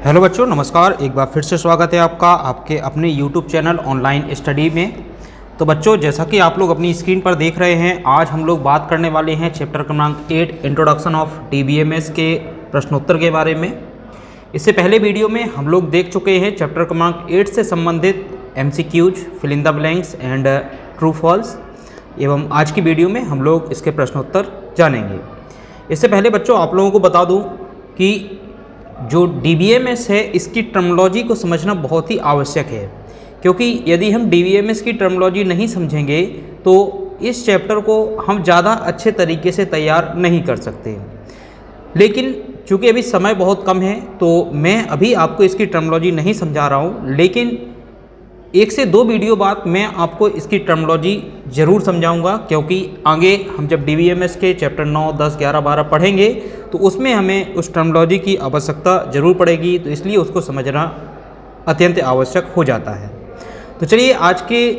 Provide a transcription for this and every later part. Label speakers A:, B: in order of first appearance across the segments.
A: Hello बच्चों, नमस्कार। एक बार फिर से स्वागत है आपका आपके अपने YouTube चैनल ऑनलाइन स्टडी में। तो बच्चों, जैसा कि आप लोग अपनी स्क्रीन पर देख रहे हैं, आज हम लोग बात करने वाले हैं चैप्टर क्रमांक 8 इंट्रोडक्शन ऑफ DBMS के प्रश्नोत्तर के बारे में। इससे पहले वीडियो में हम लोग देख चुके हैं चैप्टर क्रमांक 8 से संबंधित MCQs, fill in the blanks and true false, एवं आज की वीडियो में हम लोग इसके प्रश्नोत्तर जानेंगे। इससे पहले बच्चों, आप लोगों को बता दूं कि जो DBMS है, इसकी टर्मिनोलॉजी को समझना बहुत ही आवश्यक है, क्योंकि यदि हम DBMS की टर्मिनोलॉजी नहीं समझेंगे तो इस चैप्टर को हम ज़्यादा अच्छे तरीके से तैयार नहीं कर सकते। लेकिन चूँकि अभी समय बहुत कम है तो मैं अभी आपको इसकी टर्मिनोलॉजी नहीं समझा रहा हूँ, लेकिन 1 से 2 वीडियो बाद मैं आपको इसकी टर्मिनोलॉजी ज़रूर समझाऊंगा, क्योंकि आगे हम जब DBMS के चैप्टर 9, 10, 11, 12 पढ़ेंगे तो उसमें हमें उस टर्मिनोलॉजी की आवश्यकता ज़रूर पड़ेगी, तो इसलिए उसको समझना अत्यंत आवश्यक हो जाता है। तो चलिए, आज के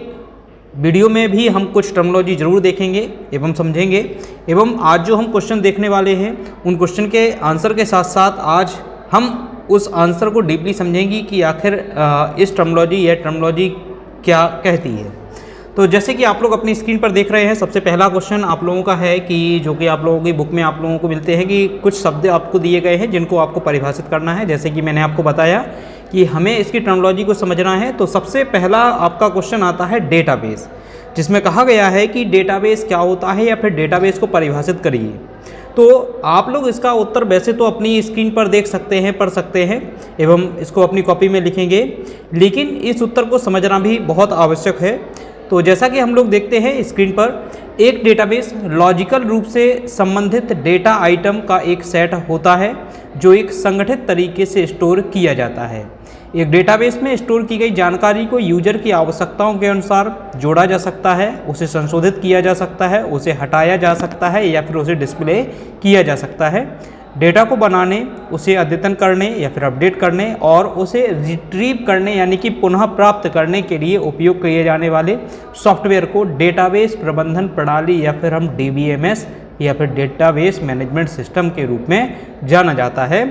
A: वीडियो में भी हम कुछ टर्मिनोलॉजी ज़रूर देखेंगे एवं समझेंगे, एवं आज जो हम क्वेश्चन देखने वाले हैं उन क्वेश्चन के आंसर के साथ साथ आज हम उस आंसर को डीपली समझेंगे कि आखिर इस टर्मिनोलॉजी क्या कहती है। तो जैसे कि आप लोग अपनी स्क्रीन पर देख रहे हैं, सबसे पहला क्वेश्चन आप लोगों का है कि जो कि आप लोगों की बुक में आप लोगों को मिलते हैं कि कुछ शब्द आपको दिए गए हैं जिनको आपको परिभाषित करना है। जैसे कि मैंने आपको बताया कि हमें इसकी टर्मिनोलॉजी को समझना है, तो सबसे पहला आपका क्वेश्चन आता है डेटाबेस, जिसमें कहा गया है कि डेटाबेस क्या होता है या फिर डेटाबेस को परिभाषित करिए। तो आप लोग इसका उत्तर वैसे तो अपनी स्क्रीन पर देख सकते हैं, पढ़ सकते हैं एवं इसको अपनी कॉपी में लिखेंगे, लेकिन इस उत्तर को समझना भी बहुत आवश्यक है। तो जैसा कि हम लोग देखते हैं स्क्रीन पर, एक डेटाबेस लॉजिकल रूप से संबंधित डेटा आइटम का एक सेट होता है जो एक संगठित तरीके से स्टोर किया जाता है। एक डेटाबेस में स्टोर की गई जानकारी को यूजर की आवश्यकताओं के अनुसार जोड़ा जा सकता है, उसे संशोधित किया जा सकता है, उसे हटाया जा सकता है या फिर उसे डिस्प्ले किया जा सकता है। डेटा को बनाने, उसे अद्यतन करने या फिर अपडेट करने और उसे रिट्रीव करने यानी कि पुनः प्राप्त करने के लिए उपयोग किए जाने वाले सॉफ्टवेयर को डेटाबेस प्रबंधन प्रणाली या फिर हम DBMS या फिर डेटाबेस मैनेजमेंट सिस्टम के रूप में जाना जाता है।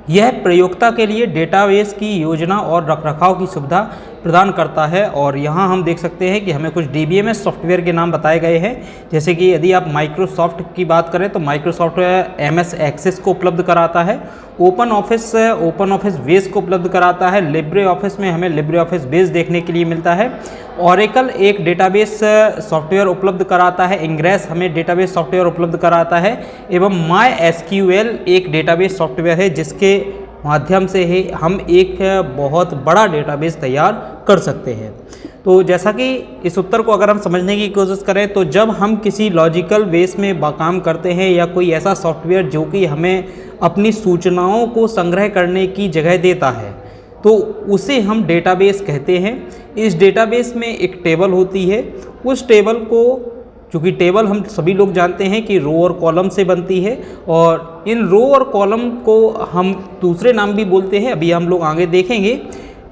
A: यह प्रयोक्ता के लिए डेटाबेस की योजना और रखरखाव की सुविधा प्रदान करता है। और यहाँ हम देख सकते हैं कि हमें कुछ DBMS सॉफ्टवेयर के नाम बताए गए हैं। जैसे कि यदि आप माइक्रोसॉफ्ट की बात करें तो माइक्रोसॉफ्ट MS एक्सेस को उपलब्ध कराता है, ओपन ऑफिस बेस को उपलब्ध कराता है, लिब्रे ऑफिस में हमें लिब्रे ऑफिस बेस देखने के लिए मिलता है, ऑरेकल एक डेटाबेस सॉफ्टवेयर उपलब्ध कराता है, इंग्रेस हमें डेटाबेस सॉफ्टवेयर उपलब्ध कराता है, एवं MySQL एक डेटाबेस सॉफ्टवेयर है जिसके माध्यम से ही हम एक बहुत बड़ा डेटाबेस तैयार कर सकते हैं। तो जैसा कि इस उत्तर को अगर हम समझने की कोशिश करें तो जब हम किसी लॉजिकल बेस में काम करते हैं या कोई ऐसा सॉफ्टवेयर जो कि हमें अपनी सूचनाओं को संग्रह करने की जगह देता है तो उसे हम डेटाबेस कहते हैं। इस डेटाबेस में एक टेबल होती है, उस टेबल को, चूँकि टेबल हम सभी लोग जानते हैं कि रो और कॉलम से बनती है, और इन रो और कॉलम को हम दूसरे नाम भी बोलते हैं, अभी हम लोग आगे देखेंगे।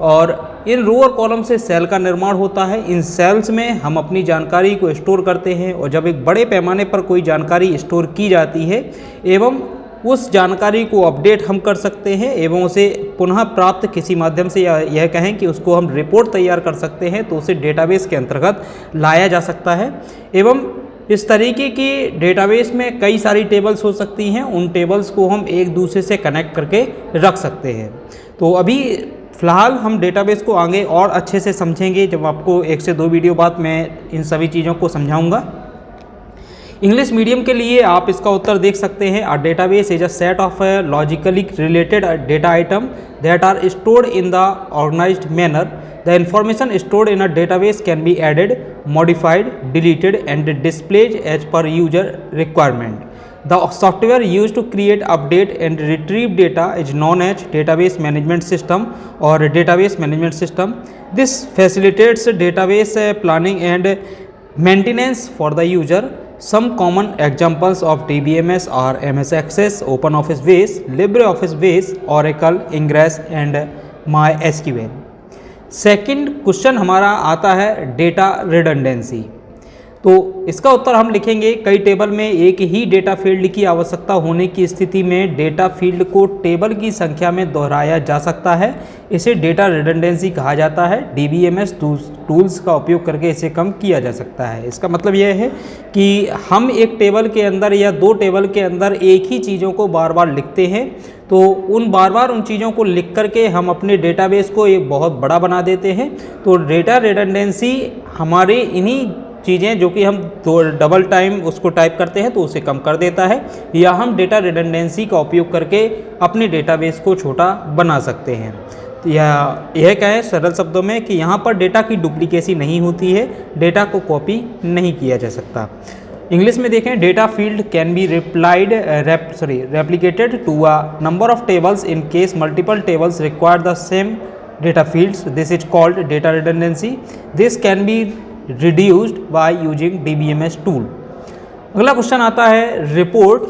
A: और इन रो और कॉलम से सेल का निर्माण होता है। इन सेल्स में हम अपनी जानकारी को स्टोर करते हैं, और जब एक बड़े पैमाने पर कोई जानकारी स्टोर की जाती है एवं उस जानकारी को अपडेट हम कर सकते हैं एवं उसे पुनः प्राप्त किसी माध्यम से, या यह कहें कि उसको हम रिपोर्ट तैयार कर सकते हैं, तो उसे डेटाबेस के अंतर्गत लाया जा सकता है। एवं इस तरीके की डेटाबेस में कई सारी टेबल्स हो सकती हैं, उन टेबल्स को हम एक दूसरे से कनेक्ट करके रख सकते हैं। तो अभी फ़िलहाल हम डेटाबेस को आगे और अच्छे से समझेंगे जब आपको 1 से 2 वीडियो बाद मैं इन सभी चीज़ों को समझाऊंगा। इंग्लिश मीडियम के लिए आप इसका उत्तर देख सकते हैं। A database is a set of logically related data item that are stored in the organized manner. The information stored in a database can be added, modified, deleted and displayed as per user requirement. The software used to create, update and retrieve data is known as database management system or database management system. This facilitates database planning and maintenance for the user. Some common examples of DBMS are MS Access, OpenOffice Base, LibreOffice Base, Oracle, Ingress and MySQL. Second question हमारा आता है data redundancy. तो इसका उत्तर हम लिखेंगे, कई table में एक ही डेटा फील्ड की आवश्यकता होने की स्थिति में डेटा फील्ड को टेबल की संख्या में दोहराया जा सकता है। इसे डेटा रिडंडेंसी कहा जाता है। DBMS टूल्स का उपयोग करके इसे कम किया जा सकता है। इसका मतलब यह है कि हम एक टेबल के अंदर या दो टेबल के अंदर एक ही चीज़ों को बार बार लिखते हैं, तो उन बार बार उन चीज़ों को लिख करके हम अपने डेटाबेस को एक बहुत बड़ा बना देते हैं। तो डेटा रिडंडेंसी हमारे इन्हीं चीज़ें जो कि हम डबल टाइम उसको टाइप करते हैं तो उसे कम कर देता है, या हम डेटा रिडंडेंसी का उपयोग करके अपने डेटाबेस को छोटा बना सकते हैं। तो यह कहें सरल शब्दों में कि यहाँ पर डेटा की डुप्लीकेसी नहीं होती है, डेटा को कॉपी नहीं किया जा सकता। इंग्लिश में देखें, data field can be replicated to a number of tables in case multiple tables require the same data fields, this is called data redundancy. This can be reduced by using DBMS tool. अगला question आता है report.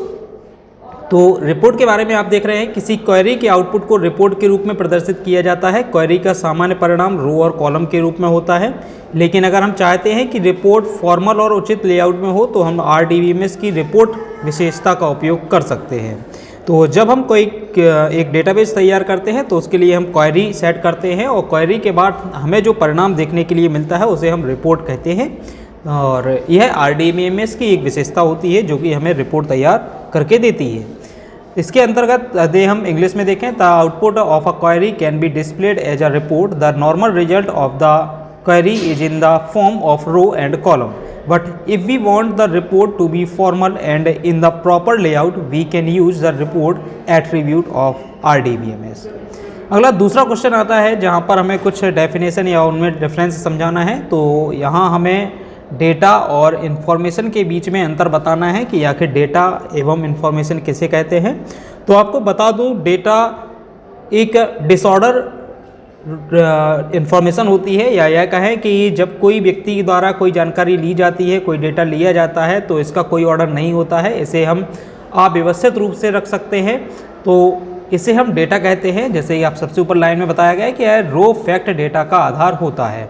A: तो report के बारे में आप देख रहे हैं, किसी क्वेरी के आउटपुट को रिपोर्ट के रूप में प्रदर्शित किया जाता है। क्वेरी का सामान्य परिणाम रो और कॉलम के रूप में होता है, लेकिन अगर हम चाहते हैं कि रिपोर्ट फॉर्मल और उचित लेआउट में हो तो हम RDBMS की रिपोर्ट विशेषता का उपयोग कर सकते हैं। तो जब हम कोई एक डेटाबेस तैयार करते हैं तो उसके लिए हम क्वेरी सेट करते हैं, और क्वेरी के बाद हमें जो परिणाम देखने के लिए मिलता है उसे हम रिपोर्ट कहते हैं, और यह RDBMS की एक विशेषता होती है जो कि हमें रिपोर्ट तैयार करके देती है। इसके अंतर्गत यदि हम इंग्लिश में देखें, the output of a query can be displayed as a report. The normal result of the query is in the form of row and column, but if we want the report to be formal and in the proper layout, we can use the report attribute of RDBMS। अगला दूसरा question आता है जहां पर हमें कुछ definition या उनमें डिफरेंस समझाना है। तो यहां हमें डेटा और इन्फॉर्मेशन के बीच में अंतर बताना है कि आखिर डेटा एवं इन्फॉर्मेशन किसे कहते हैं। तो आपको बता दूं, डेटा एक डिसऑर्डर इन्फॉर्मेशन होती है, या यह कहें कि जब कोई व्यक्ति द्वारा कोई जानकारी ली जाती है, कोई डेटा लिया जाता है तो इसका कोई ऑर्डर नहीं होता है, इसे हम अव्यवस्थित रूप से रख सकते हैं, तो इसे हम डेटा कहते हैं। जैसे कि आप सबसे ऊपर लाइन में बताया गया है कि यह रो फैक्ट डेटा का आधार होता है।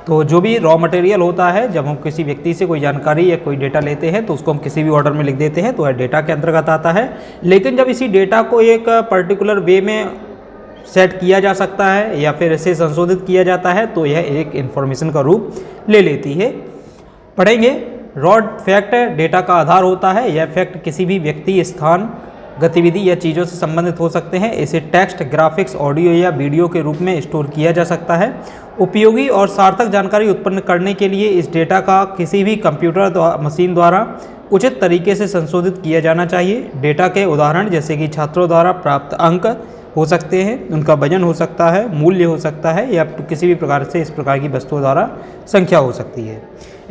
A: तो जो भी रॉ मटेरियल होता है, जब हम किसी व्यक्ति से कोई जानकारी या कोई डेटा लेते हैं तो उसको हम किसी भी ऑर्डर में लिख देते हैं तो यह डेटा के अंतर्गत आता है। लेकिन जब इसी डेटा को एक पर्टिकुलर वे में सेट किया जा सकता है या फिर इसे संशोधित किया जाता है तो यह एक इन्फॉर्मेशन का रूप ले लेती है। पढ़ेंगे, रॉ फैक्ट डेटा का आधार होता है। यह फैक्ट किसी भी व्यक्ति, स्थान, गतिविधि या चीज़ों से संबंधित हो सकते हैं। इसे टेक्स्ट, ग्राफिक्स, ऑडियो या वीडियो के रूप में स्टोर किया जा सकता है। उपयोगी और सार्थक जानकारी उत्पन्न करने के लिए इस डेटा का किसी भी कंप्यूटर मशीन द्वारा उचित तरीके से संशोधित किया जाना चाहिए। डेटा के उदाहरण जैसे कि छात्रों द्वारा प्राप्त अंक हो सकते हैं, उनका वजन हो सकता है, मूल्य हो सकता है, या किसी भी प्रकार से इस प्रकार की वस्तुओं द्वारा संख्या हो सकती है।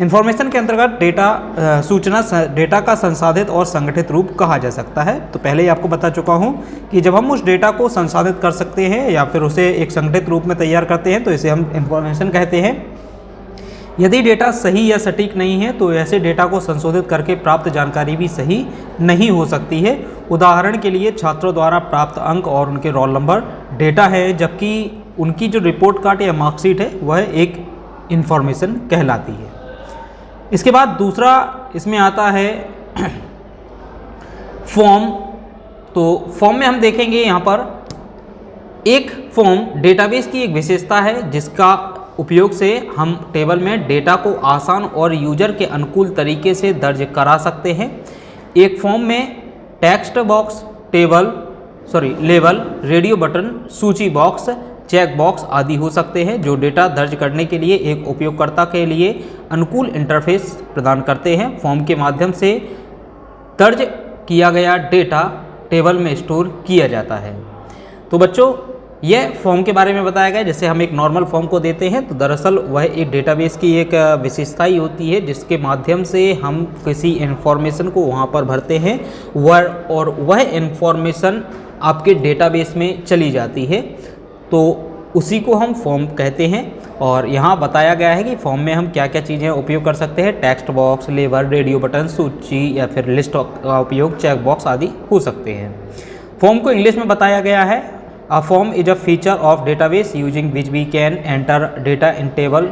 A: इन्फॉर्मेशन के अंतर्गत डेटा सूचना डेटा का संसाधित और संगठित रूप कहा जा सकता है। तो पहले ही आपको बता चुका हूं कि जब हम उस डेटा को संसाधित कर सकते हैं या फिर उसे एक संगठित रूप में तैयार करते हैं तो इसे हम इन्फॉर्मेशन कहते हैं। यदि डेटा सही या सटीक नहीं है तो ऐसे डेटा को संशोधित करके प्राप्त जानकारी भी सही नहीं हो सकती है। उदाहरण के लिए छात्रों द्वारा प्राप्त अंक और उनके रोल नंबर डेटा है, जबकि उनकी जो रिपोर्ट कार्ड या मार्कशीट है वह एक इन्फॉर्मेशन कहलाती है। इसके बाद दूसरा इसमें आता है फॉर्म। तो फॉर्म में हम देखेंगे यहाँ पर एक फॉर्म डेटाबेस की एक विशेषता है जिसका उपयोग से हम टेबल में डेटा को आसान और यूजर के अनुकूल तरीके से दर्ज करा सकते हैं। एक फॉर्म में text box, label, radio button, सूची बॉक्स, चेक बॉक्स आदि हो सकते हैं जो डेटा दर्ज करने के लिए एक उपयोगकर्ता के लिए अनुकूल इंटरफेस प्रदान करते हैं। फॉर्म के माध्यम से दर्ज किया गया डेटा टेबल में स्टोर किया जाता है। तो बच्चों, यह फॉर्म के बारे में बताया गया। जैसे हम एक नॉर्मल फॉर्म को देते हैं तो दरअसल वह एक डेटाबेस की एक विशेषता ही होती है जिसके माध्यम से हम किसी इन्फॉर्मेशन को वहाँ पर भरते हैं और वह इन्फॉर्मेशन आपके डेटाबेस में चली जाती है, तो उसी को हम फॉर्म कहते हैं। और यहाँ बताया गया है कि फॉर्म में हम क्या क्या चीज़ें उपयोग कर सकते हैं। Text box, label, radio button, सूची या फिर लिस्ट का उपयोग, चेक बॉक्स आदि हो सकते हैं। फॉर्म को इंग्लिश में बताया गया है, A form is a feature of database using which we can enter data in table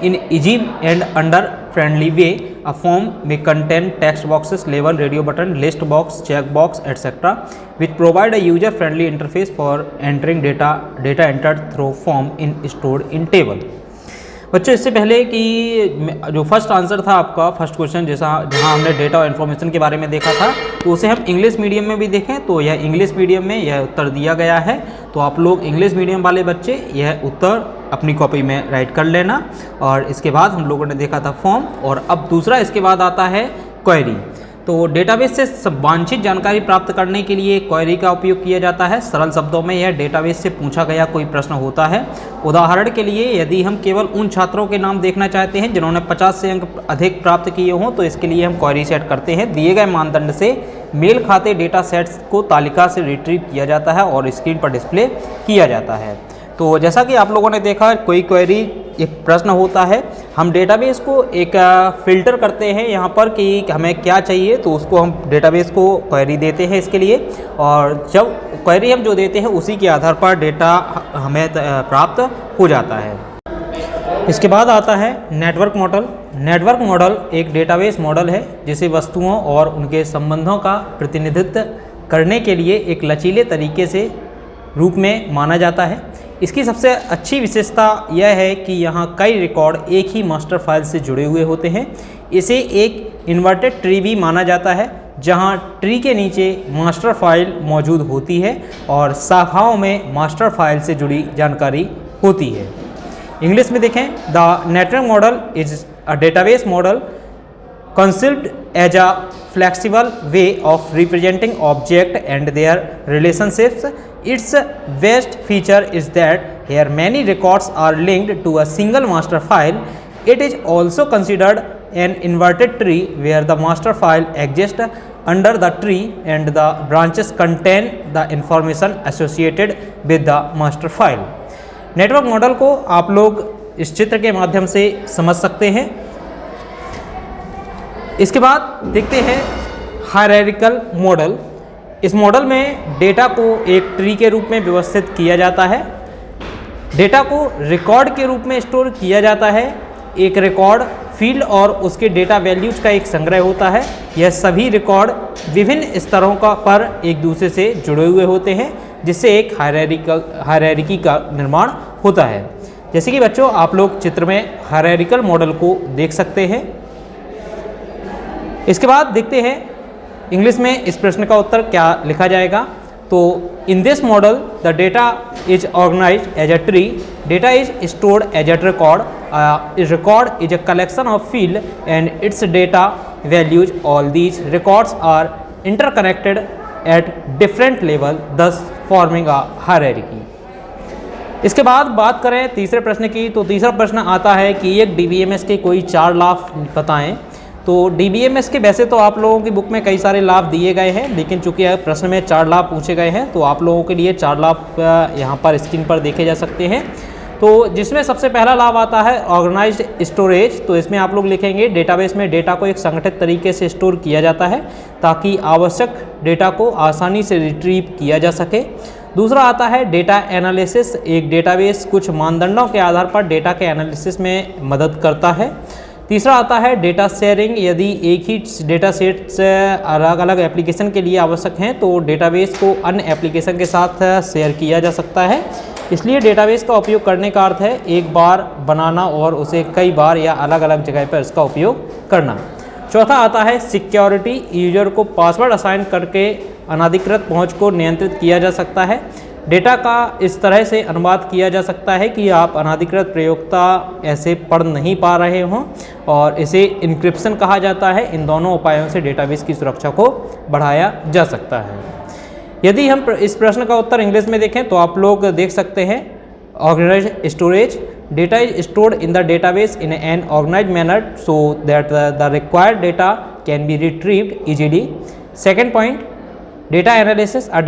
A: in easy and under friendly way. A form may contain text boxes, label, radio button, list box, check box, etc., which provide a user friendly interface for entering data entered through form in stored in table. बच्चों इससे पहले कि जो first answer था आपका first question जहाँ हमने data और इन्फॉर्मेशन के बारे में देखा था, तो उसे हम इंग्लिश मीडियम में भी देखें तो यह इंग्लिश मीडियम में यह उत्तर दिया गया है। तो आप लोग इंग्लिश मीडियम वाले बच्चे यह उत्तर अपनी कॉपी में राइट कर लेना। और इसके बाद हम लोगों ने देखा था फॉर्म, और अब दूसरा इसके बाद आता है क्वेरी। तो डेटाबेस से वांछित जानकारी प्राप्त करने के लिए क्वेरी का उपयोग किया जाता है। सरल शब्दों में यह डेटाबेस से पूछा गया कोई प्रश्न होता है। उदाहरण के लिए यदि हम केवल उन छात्रों के नाम देखना चाहते हैं जिन्होंने 50 से अंक अधिक प्राप्त किए हों, तो इसके लिए हम क्वेरी सेट करते हैं। दिए गए मानदंड से मेल खाते डेटा सेट्स को तालिका से रिट्रीव किया जाता है और स्क्रीन पर डिस्प्ले किया जाता है। तो जैसा कि आप लोगों ने देखा, कोई क्वेरी एक प्रश्न होता है, हम डेटाबेस को एक फ़िल्टर करते हैं यहाँ पर कि हमें क्या चाहिए, तो उसको हम डेटाबेस को क्वेरी देते हैं इसके लिए। और जब क्वेरी हम जो देते हैं उसी के आधार पर डेटा हमें प्राप्त हो जाता है। इसके बाद आता है नेटवर्क मॉडल। नेटवर्क मॉडल एक डेटाबेस मॉडल है जिसे वस्तुओं और उनके संबंधों का प्रतिनिधित्व करने के लिए एक लचीले तरीके से रूप में माना जाता है। इसकी सबसे अच्छी विशेषता यह है कि यहाँ कई रिकॉर्ड एक ही मास्टर फाइल से जुड़े हुए होते हैं। इसे एक इन्वर्टेड ट्री भी माना जाता है, जहाँ ट्री के नीचे मास्टर फाइल मौजूद होती है और शाखाओं में मास्टर फाइल से जुड़ी जानकारी होती है। इंग्लिश में देखें, the network model is a database model conceived as a flexible way of representing objects and their relationships. Its best feature is that here many records are linked to a single master file. It is also considered an inverted tree where the master file exists under the tree and the branches contain the information associated with the master file. Network model को आप लोग इस चित्र के माध्यम से समझ सकते हैं। इसके बाद देखते हैं हायरार्किकल मॉडल। इस मॉडल में डेटा को एक ट्री के रूप में व्यवस्थित किया जाता है। डेटा को रिकॉर्ड के रूप में स्टोर किया जाता है। एक रिकॉर्ड फील्ड और उसके डेटा वैल्यूज का एक संग्रह होता है। यह सभी रिकॉर्ड विभिन्न स्तरों का पर एक दूसरे से जुड़े हुए होते हैं, जिससे एक हायरार्की का निर्माण होता है। जैसे कि बच्चों आप लोग चित्र में हायरार्किकल मॉडल को देख सकते हैं। इसके बाद देखते हैं इंग्लिश में इस प्रश्न का उत्तर क्या लिखा जाएगा। तो in this model the data is organised as a tree, data is stored as a record, record is a collection of field and its data values, all these records are interconnected at different level, thus forming a hierarchy. इसके बाद बात करें तीसरे प्रश्न की, तो तीसरा प्रश्न आता है कि एक DBMS के कोई 4 लाभ बताएं। तो DBMS के वैसे तो आप लोगों की बुक में कई सारे लाभ दिए गए हैं, लेकिन चूंकि प्रश्न में 4 लाभ पूछे गए हैं तो आप लोगों के लिए 4 लाभ यहाँ पर स्क्रीन पर देखे जा सकते हैं। तो जिसमें सबसे पहला लाभ आता है ऑर्गेनाइज्ड स्टोरेज। तो इसमें आप लोग लिखेंगे डेटाबेस में डेटा को एक संगठित तरीके से स्टोर किया जाता है ताकि आवश्यक डेटा को आसानी से रिट्रीव किया जा सके। दूसरा आता है डेटा एनालिसिस। एक डेटाबेस कुछ मानदंडों के आधार पर डेटा के एनालिसिस में मदद करता है। तीसरा आता है डेटा शेयरिंग। यदि एक ही डेटा सेट से अलग अलग एप्लीकेशन के लिए आवश्यक हैं तो डेटाबेस को अन्य एप्लीकेशन के साथ शेयर किया जा सकता है। इसलिए डेटाबेस का उपयोग करने का अर्थ है एक बार बनाना और उसे कई बार या अलग अलग जगह पर इसका उपयोग करना। चौथा आता है सिक्योरिटी। यूजर को पासवर्ड असाइन करके अनाधिकृत पहुंच को नियंत्रित किया जा सकता है। डेटा का इस तरह से अनुवाद किया जा सकता है कि आप अनाधिकृत प्रयोक्ता ऐसे पढ़ नहीं पा रहे हों, और इसे इंक्रिप्शन कहा जाता है। इन दोनों उपायों से डेटाबेस की सुरक्षा को बढ़ाया जा सकता है। यदि हम इस प्रश्न का उत्तर इंग्लिश में देखें तो आप लोग देख सकते हैं organised storage. Data is stored in the database in an organised manner so that the required data can be retrieved easily. Second point, data analysis. A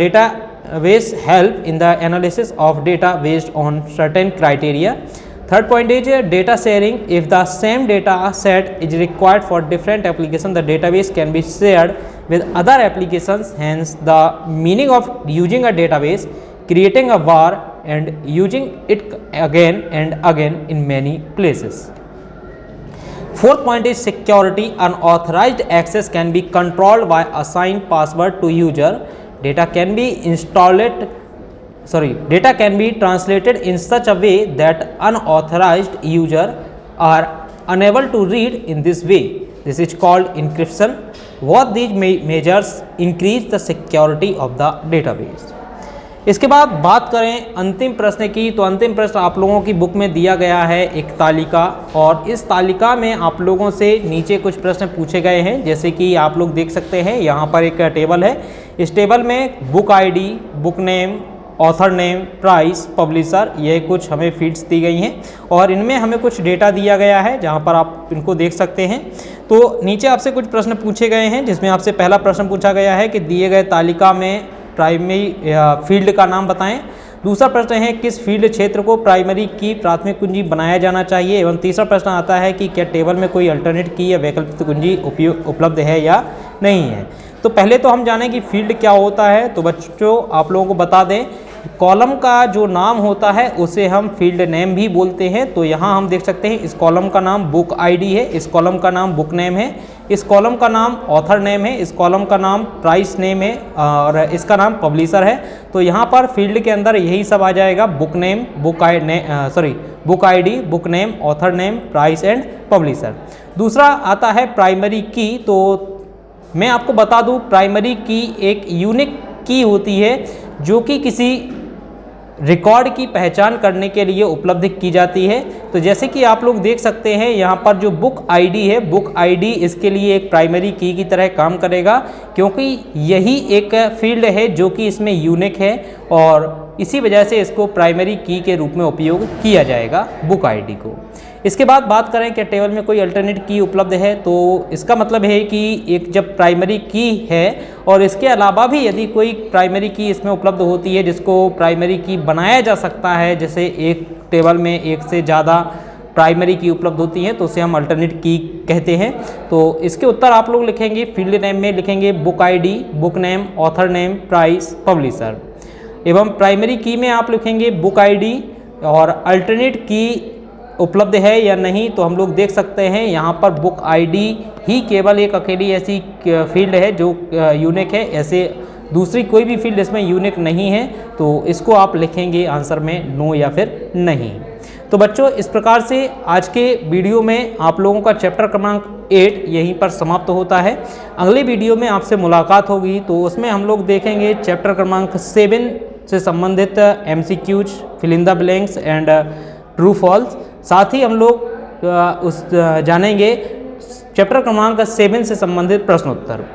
A: database help in the analysis of data based on certain criteria. Third point is data sharing. If the same data set is required for different applications, the database can be shared with other applications. Hence, the meaning of using a database, creating a var and using it again and again in many places. Fourth point is security. Unauthorized access can be controlled by assigned password to user. Data can be translated in such a way that unauthorized user are unable to read in this way. This is called encryption. What these measures increase the security of the database. इसके बाद बात करें अंतिम प्रश्न की, तो अंतिम प्रश्न आप लोगों की बुक में दिया गया है एक तालिका, और इस तालिका में आप लोगों से नीचे कुछ प्रश्न पूछे गए हैं। जैसे कि आप लोग देख सकते हैं यहाँ पर एक टेबल है। इस टेबल में book ID, book name, author name, price, publisher, ये कुछ हमें फील्ड्स दी गई हैं और इनमें हमें कुछ डेटा दिया गया है जहाँ पर आप इनको देख सकते हैं। तो नीचे आपसे कुछ प्रश्न पूछे गए हैं, जिसमें आपसे पहला प्रश्न पूछा गया है कि दिए गए तालिका में प्राइमरी फील्ड का नाम बताएं। दूसरा प्रश्न है किस फील्ड क्षेत्र को प्राइमरी की प्राथमिक कुंजी बनाया जाना चाहिए। एवं तीसरा प्रश्न आता है कि क्या टेबल में कोई अल्टरनेट की या वैकल्पिक कुंजी उपलब्ध है या नहीं है। तो पहले तो हम जानें कि फील्ड क्या होता है। तो बच्चों आप लोगों को बता दें, कॉलम का जो नाम होता है उसे हम फील्ड नेम भी बोलते हैं। तो यहाँ हम देख सकते हैं इस कॉलम का नाम बुक आईडी है, इस कॉलम का नाम बुक नेम है, इस कॉलम का नाम ऑथर नेम है, इस कॉलम का नाम प्राइस नेम है और इसका नाम पब्लिशर है। तो यहाँ पर फील्ड के अंदर यही सब आ जाएगा, book name, book ID, book name, author name, price and publisher. दूसरा आता है प्राइमरी की। तो मैं आपको बता दूं, प्राइमरी की एक यूनिक की होती है जो कि किसी रिकॉर्ड की पहचान करने के लिए उपलब्ध की जाती है। तो जैसे कि आप लोग देख सकते हैं यहाँ पर जो बुक आईडी है, बुक आईडी इसके लिए एक प्राइमरी की तरह काम करेगा, क्योंकि यही एक फील्ड है जो कि इसमें यूनिक है और इसी वजह से इसको प्राइमरी की के रूप में उपयोग किया जाएगा बुक आईडी को। इसके बाद बात करें कि टेबल में कोई अल्टरनेट की उपलब्ध है। तो इसका मतलब है कि एक जब प्राइमरी की है और इसके अलावा भी यदि कोई प्राइमरी की इसमें उपलब्ध होती है जिसको प्राइमरी की बनाया जा सकता है, जैसे एक टेबल में एक से ज़्यादा प्राइमरी की उपलब्ध होती है तो उसे हम अल्टरनेट की कहते हैं। तो इसके उत्तर आप लोग लिखेंगे, फील्ड नेम में लिखेंगे book ID, book name, author name, price, publisher. एवं प्राइमरी की में आप लिखेंगे बुक आईडी और अल्टरनेट की उपलब्ध है या नहीं। तो हम लोग देख सकते हैं यहाँ पर बुक आईडी ही केवल एक अकेली ऐसी फील्ड है जो यूनिक है, ऐसे दूसरी कोई भी फील्ड इसमें यूनिक नहीं है। तो इसको आप लिखेंगे आंसर में नो या फिर नहीं। तो बच्चों इस प्रकार से आज के वीडियो में आप लोगों का चैप्टर क्रमांक 8 यहीं पर समाप्त होता है। अगले वीडियो में आपसे मुलाकात होगी, तो उसमें हम लोग देखेंगे चैप्टर क्रमांक 7 से संबंधित MCQs, fill in the blanks and true false. साथ ही हम लोग जानेंगे चैप्टर क्रमांक 7 से संबंधित प्रश्नोत्तर।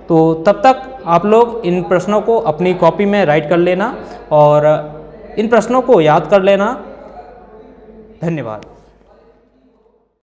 A: तो तब तक आप लोग इन प्रश्नों को अपनी कॉपी में राइट कर लेना और इन प्रश्नों को याद कर लेना। धन्यवाद।